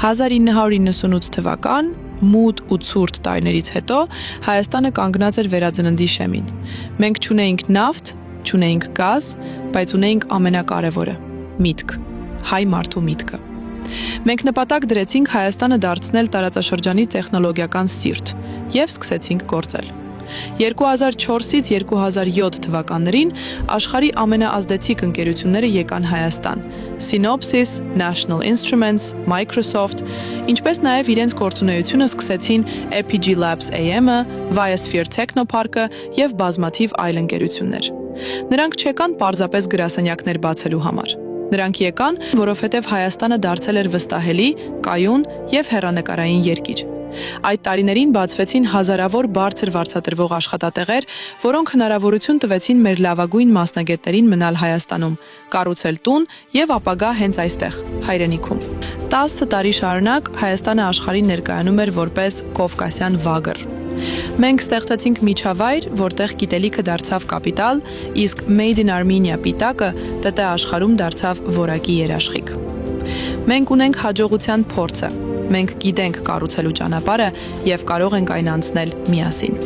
1998 թվական մութ ու ցուրտ տարիներից հետո Հայաստանը կանգնած էր վերածննդի շեմին։ Մենք չունեինք նավթ, չունեինք գազ, բայց ունեինք ամենակարևորը՝ միտք, հայ մարդու միտքը։ Մենք նպատակ դրեցինք Հայաստանը դարձնել տարածաշրջանի տեխնոլոգիական սիրտ և սկսեցինք գործել։ 2004-ից 2007 թվականներին աշխարհի ամենաազդեցիկ ընկերությունները եկան Հայաստան՝ Synopsys, National Instruments, Microsoft, ինչպես նաև իրենց գործունեությունը սկսեցին EPG Labs AM-ը, Biosphere Technopark-ը և բազմաթիվ այլ ընկերություններ։ Նրանք չեկան պարզապես գրասենյակներ բացելու համար։ Նրանք եկան, որովհետև Հայաստանը դարձել էր վստահելի, կայուն և հեռանկարային երկիր։ Այդ տարիներին բացվեցին հազարավոր բարձր վարձատրվող աշխատատեղեր, որոնք հնարավորություն տվեցին մեր լավագույն մասնագետներին մնալ Հայաստանում, կառուցել տուն և ապագա հենց այստեղ, հայրենիքում։ 10 տարի շարունակ Հայաստանը աշխարհին ներկայանում էր որպես Կովկասյան վագր։ Մենք ստեղծեցինք միջավայր, որտեղ գիտելիքը դարձավ կապիտալ, իսկ Made in Armenia պիտակը ՏՏ աշխարհում դարձավ որակի երաշխիք։ Մենք ունենք հաջողության փորձը։ Մենք գիտենք կառուցելու ճանապարհը և կարող ենք այն անցնել միասին։